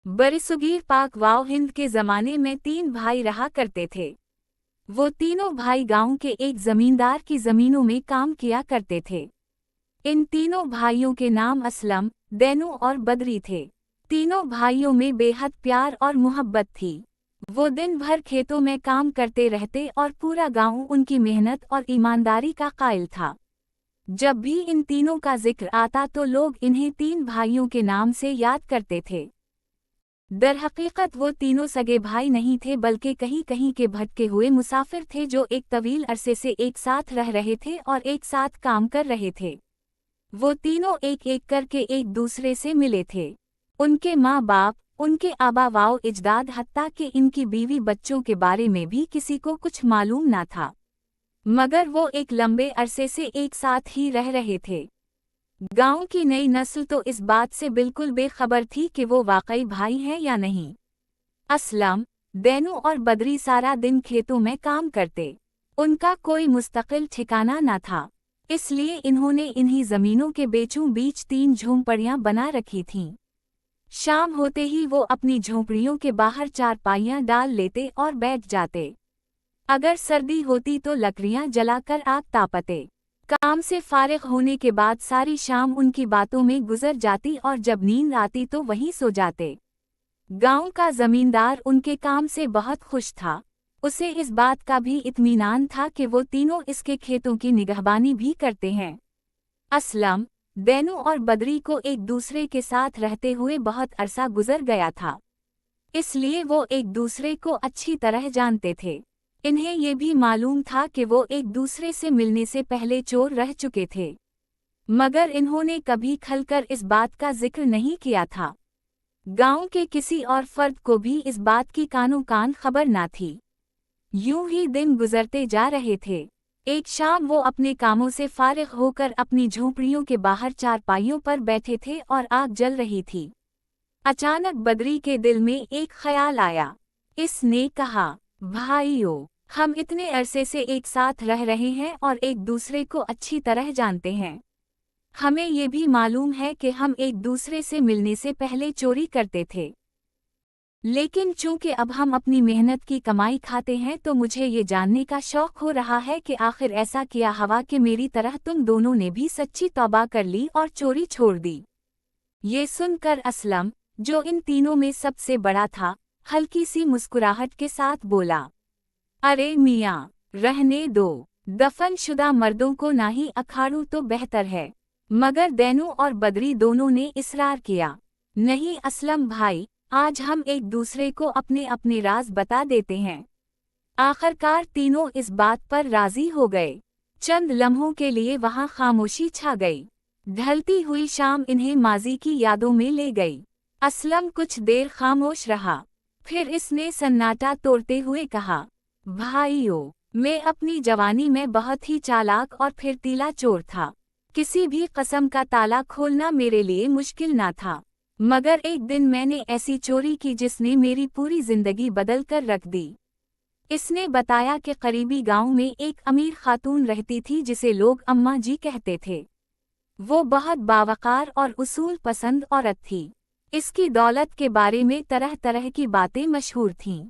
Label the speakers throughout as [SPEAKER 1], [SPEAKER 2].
[SPEAKER 1] बरसुगीर पाक वाव हिंद के ज़माने में 3 भाई रहा करते थे। वो तीनों भाई गांव के एक जमींदार की ज़मीनों में काम किया करते थे। इन तीनों भाइयों के नाम असलम, दैनू और बदरी थे। तीनों भाइयों में बेहद प्यार और मोहब्बत थी। वो दिन भर खेतों में काम करते रहते और पूरा गांव उनकी मेहनत और ईमानदारी का कायल था। जब भी इन तीनों का जिक्र आता तो लोग इन्हें 3 भाइयों के नाम से याद करते थे। दरहकीकत वो तीनों सगे भाई नहीं थे, बल्कि कहीं कहीं के भटके हुए मुसाफिर थे जो एक तवील अरसे से एक साथ रह रहे थे और एक साथ काम कर रहे थे। वो तीनों एक एक करके एक दूसरे से मिले थे। उनके माँ बाप, उनके आबा वाओ इजदाद, हत्ता कि इनकी बीवी बच्चों के बारे में भी किसी को कुछ मालूम ना था, मगर वो एक लंबे अरसे से एक साथ ही रह रहे थे। गांव की नई नस्ल तो इस बात से बिल्कुल बेखबर थी कि वो वाकई भाई हैं या नहीं। असलम, दैनू और बदरी सारा दिन खेतों में काम करते। उनका कोई मुस्तकिल ठिकाना न था, इसलिए इन्होंने इन्हीं ज़मीनों के बीचों बीच 3 झोंपड़ियां बना रखी थीं। शाम होते ही वो अपनी झोंपड़ियों के बाहर चारपाइयां डाल लेते और बैठ जाते। अगर सर्दी होती तो लकड़ियां जलाकर आग तापते। काम से फारिग होने के बाद सारी शाम उनकी बातों में गुजर जाती और जब नींद आती तो वहीं सो जाते। गांव का जमींदार उनके काम से बहुत खुश था। उसे इस बात का भी इत्मीनान था कि वो तीनों इसके खेतों की निगहबानी भी करते हैं। असलम, दैनू और बदरी को एक दूसरे के साथ रहते हुए बहुत अरसा गुजर गया था, इसलिए वो एक दूसरे को अच्छी तरह जानते थे। इन्हें ये भी मालूम था कि वो एक दूसरे से मिलने से पहले चोर रह चुके थे, मगर इन्होंने कभी खलकर इस बात का जिक्र नहीं किया था। गांव के किसी और फर्द को भी इस बात की कानो कान खबर ना थी। यूं ही दिन गुजरते जा रहे थे। एक शाम वो अपने कामों से फारिग होकर अपनी झोंपड़ियों के बाहर चारपाइयों पर बैठे थे और आग जल रही थी। अचानक बदरी के दिल में एक ख्याल आया। इसने कहा, भाइयों, हम इतने अरसे से एक साथ रह रहे हैं और एक दूसरे को अच्छी तरह जानते हैं। हमें ये भी मालूम है कि हम एक दूसरे से मिलने से पहले चोरी करते थे, लेकिन चूंकि अब हम अपनी मेहनत की कमाई खाते हैं तो मुझे ये जानने का शौक हो रहा है कि आखिर ऐसा किया हवा कि मेरी तरह तुम दोनों ने भी सच्ची तौबा कर ली और चोरी छोड़ दी। ये सुनकर असलम, जो इन तीनों में सबसे बड़ा था, हल्की सी मुस्कुराहट के साथ बोला, अरे मियाँ, रहने दो। दफनशुदा मर्दों को ना ही अखाड़ूं तो बेहतर है। मगर दैनू और बदरी दोनों ने इसरार किया, नहीं असलम भाई, आज हम एक दूसरे को अपने अपने राज बता देते हैं। आखिरकार तीनों इस बात पर राजी हो गए। चंद लम्हों के लिए वहां खामोशी छा गई। ढलती हुई शाम इन्हें माजी की यादों में ले गई। असलम कुछ देर खामोश रहा, फिर इसने सन्नाटा तोड़ते हुए कहा, भाइयों, मैं अपनी जवानी में बहुत ही चालाक और फिरतीला चोर था। किसी भी कसम का ताला खोलना मेरे लिए मुश्किल ना था, मगर एक दिन मैंने ऐसी चोरी की जिसने मेरी पूरी जिंदगी बदल कर रख दी। इसने बताया कि करीबी गांव में एक अमीर खातून रहती थी जिसे लोग अम्मा जी कहते थे। वो बहुत बावकार और उसूल पसंद औरत थी। इसकी दौलत के बारे में तरह तरह की बातें मशहूर थीं।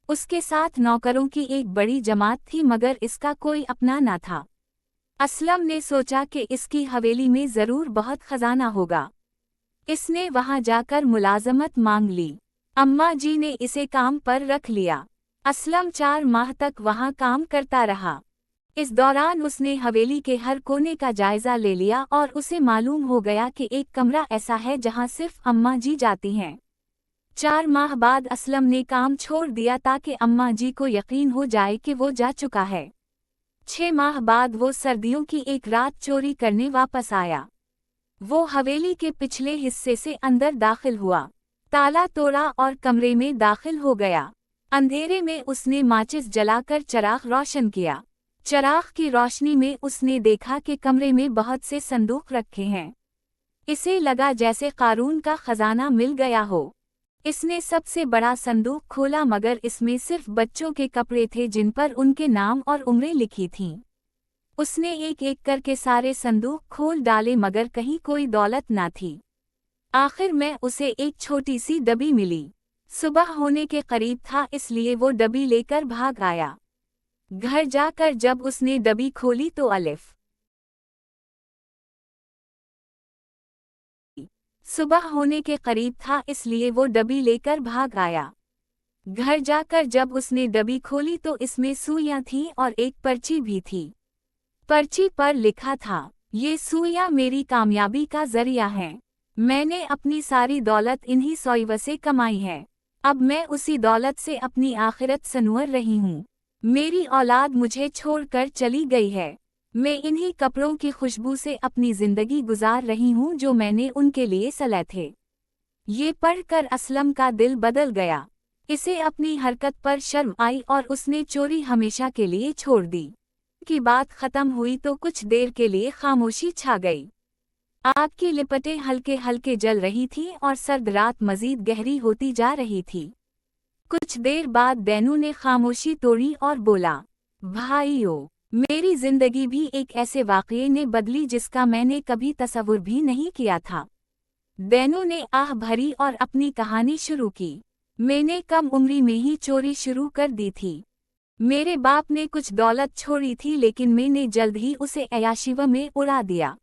[SPEAKER 1] उसके साथ नौकरों की एक बड़ी जमात थी, मगर इसका कोई अपना न था। असलम ने सोचा कि इसकी हवेली में जरूर बहुत खजाना होगा। इसने वहां जाकर मुलाजमत मांग ली। अम्मा जी ने इसे काम पर रख लिया। असलम 4 माह तक वहां काम करता रहा। इस दौरान उसने हवेली के हर कोने का जायजा ले लिया और उसे मालूम हो गया कि एक कमरा ऐसा है जहां सिर्फ अम्मा जी जाती हैं। 4 माह बाद असलम ने काम छोड़ दिया ताकि अम्मा जी को यकीन हो जाए कि वो जा चुका है। 6 माह बाद वो सर्दियों की एक रात चोरी करने वापस आया। वो हवेली के पिछले हिस्से से अंदर दाखिल हुआ, ताला तोड़ा और कमरे में दाखिल हो गया। अंधेरे में उसने माचिस जलाकर चिराग रोशन किया। चिराग की रोशनी में उसने देखा कि कमरे में बहुत से संदूक रखे हैं। इसे लगा जैसे कारून का खजाना मिल गया हो। इसने सबसे बड़ा संदूक खोला, मगर इसमें सिर्फ बच्चों के कपड़े थे जिन पर उनके नाम और उम्रें लिखी थीं। उसने एक एक करके सारे संदूक खोल डाले, मगर कहीं कोई दौलत ना थी। आखिर में उसे एक छोटी सी डब्बी मिली। सुबह होने के करीब था, इसलिए वो डब्बी लेकर भाग आया। घर जाकर जब उसने डब्बी खोली तो अलिफ। सुबह होने के करीब था, इसलिए वो डब्बी लेकर भाग आया। घर जाकर जब उसने डब्बी खोली तो इसमें सुइयां थीं और एक पर्ची भी थी। पर्ची पर लिखा था, ये सुइयां मेरी कामयाबी का जरिया हैं। मैंने अपनी सारी दौलत इन्हीं सोइयों से कमाई है। अब मैं उसी दौलत से अपनी आखिरत संवर रही हूँ। मेरी औलाद मुझे छोड़कर चली गई है। मैं इन्हीं कपड़ों की खुशबू से अपनी जिंदगी गुजार रही हूँ जो मैंने उनके लिए सले थे। ये पढ़कर असलम का दिल बदल गया। इसे अपनी हरकत पर शर्म आई और उसने चोरी हमेशा के लिए छोड़ दी। की बात खत्म हुई तो कुछ देर के लिए खामोशी छा गई। आग की लिपटें हल्के हल्के जल रही थीं और सर्द रात मजीद गहरी होती जा रही थी। कुछ देर बाद दैनू ने खामोशी तोड़ी और बोला, भाइयों, मेरी जिंदगी भी एक ऐसे वाक़ये ने बदली जिसका मैंने कभी तसव्वुर भी नहीं किया था। दैनू ने आह भरी और अपनी कहानी शुरू की। मैंने कम उम्री में ही चोरी शुरू कर दी थी। मेरे बाप ने कुछ दौलत छोड़ी थी, लेकिन मैंने जल्द ही उसे अयाशिवा में उड़ा दिया।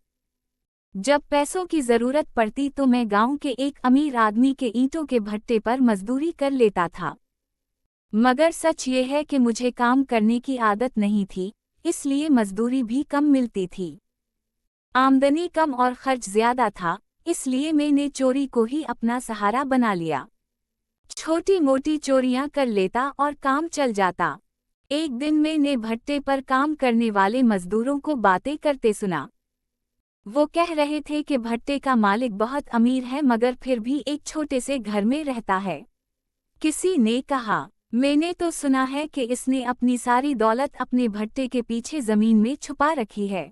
[SPEAKER 1] जब पैसों की ज़रूरत पड़ती तो मैं गांव के एक अमीर आदमी के ईंटों के भट्टे पर मजदूरी कर लेता था। मगर सच ये है कि मुझे काम करने की आदत नहीं थी, इसलिए मजदूरी भी कम मिलती थी। आमदनी कम और खर्च ज्यादा था, इसलिए मैंने चोरी को ही अपना सहारा बना लिया। छोटी मोटी चोरियां कर लेता और काम चल जाता। एक दिन मैंने भट्टे पर काम करने वाले मजदूरों को बातें करते सुना। वो कह रहे थे कि भट्टे का मालिक बहुत अमीर है मगर फिर भी एक छोटे से घर में रहता है। किसी ने कहा, मैंने तो सुना है कि इसने अपनी सारी दौलत अपने भट्टे के पीछे जमीन में छुपा रखी है।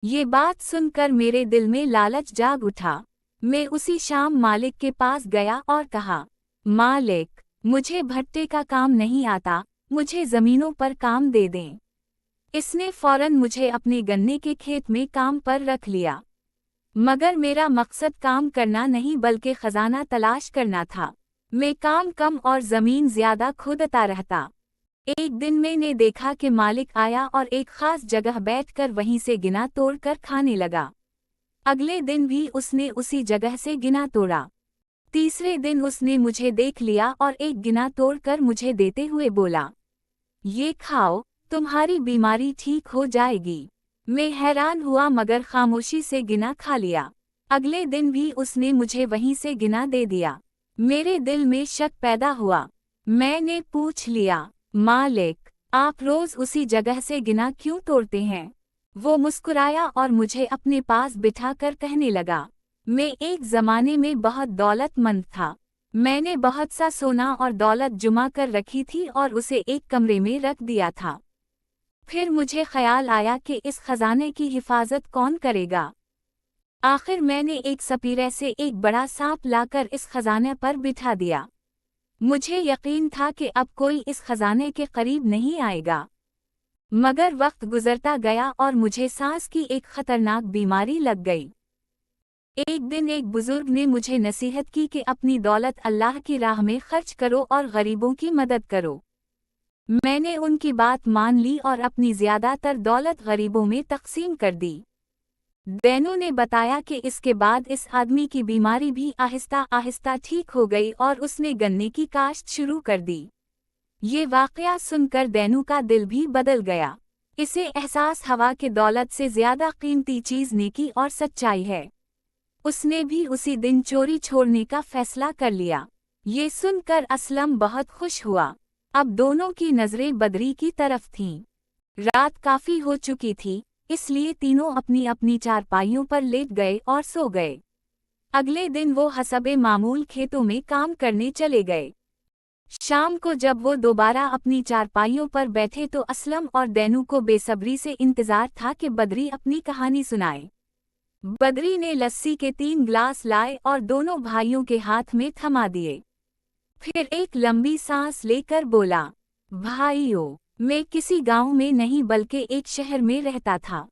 [SPEAKER 1] ये बात सुनकर मेरे दिल में लालच जाग उठा। मैं उसी शाम मालिक के पास गया और कहा, मालिक, मुझे भट्टे का काम नहीं आता, मुझे जमीनों पर काम दे दें। इसने फौरन मुझे अपने गन्ने के खेत में काम पर रख लिया। मगर मेरा मकसद काम करना नहीं बल्कि खजाना तलाश करना था। मैं काम कम और जमीन ज्यादा खोदता रहता। एक दिन मैंने देखा कि मालिक आया और एक खास जगह बैठकर वहीं से गिना तोड़कर खाने लगा। अगले दिन भी उसने उसी जगह से गिना तोड़ा। तीसरे दिन उसने मुझे देख लिया और एक गिना तोड़कर मुझे देते हुए बोला, ये खाओ, तुम्हारी बीमारी ठीक हो जाएगी। मैं हैरान हुआ मगर खामोशी से गिना खा लिया। अगले दिन भी उसने मुझे वहीं से गिना दे दिया। मेरे दिल में शक पैदा हुआ। मैंने पूछ लिया, मालिक, आप रोज उसी जगह से गिना क्यों तोड़ते हैं? वो मुस्कुराया और मुझे अपने पास बिठाकर कहने लगा, मैं एक जमाने में बहुत दौलतमंद था। मैंने बहुत सा सोना और दौलत जुमा कर रखी थी और उसे एक कमरे में रख दिया था। फिर मुझे ख्याल आया कि इस खजाने की हिफाजत कौन करेगा। आखिर मैंने एक सपीरे से एक बड़ा सांप लाकर इस खजाने पर बिठा दिया। मुझे यकीन था कि अब कोई इस खजाने के करीब नहीं आएगा। मगर वक्त गुजरता गया और मुझे सांस की एक खतरनाक बीमारी लग गई। एक दिन एक बुजुर्ग ने मुझे नसीहत की कि अपनी दौलत अल्लाह की राह में खर्च करो और गरीबों की मदद करो। मैंने उनकी बात मान ली और अपनी ज्यादातर दौलत गरीबों में तकसीम कर दी। दैनू ने बताया कि इसके बाद इस आदमी की बीमारी भी आहिस्ता आहिस्ता ठीक हो गई और उसने गन्ने की काश्त शुरू कर दी। ये वाकया सुनकर दैनू का दिल भी बदल गया। इसे एहसास हुआ कि दौलत से ज्यादा कीमती चीज नेकी और सच्चाई है। उसने भी उसी दिन चोरी छोड़ने का फैसला कर लिया। ये सुनकर असलम बहुत खुश हुआ। अब दोनों की नजरें बदरी की तरफ थीं। रात काफी हो चुकी थी, इसलिए तीनों अपनी अपनी चारपाइयों पर लेट गए और सो गए। अगले दिन वो हसबे मामूल खेतों में काम करने चले गए। शाम को जब वो दोबारा अपनी चारपाइयों पर बैठे तो असलम और दैनू को बेसब्री से इंतजार था कि बदरी अपनी कहानी सुनाए। बदरी ने लस्सी के 3 गिलास लाए और दोनों भाइयों के हाथ में थमा दिए। फिर एक लंबी सांस लेकर बोला, भाइयों, मैं किसी गांव में नहीं बल्कि एक शहर में रहता था।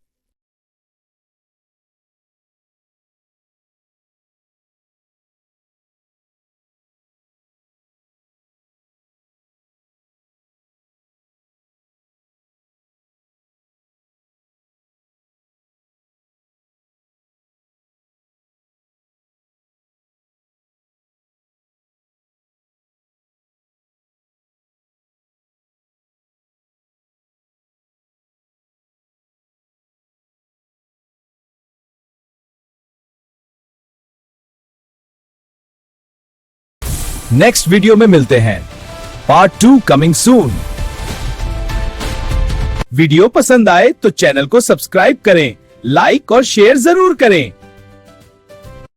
[SPEAKER 2] नेक्स्ट वीडियो में मिलते हैं। Part 2 coming soon. वीडियो पसंद आए तो चैनल को सब्सक्राइब करें, लाइक और शेयर जरूर करें।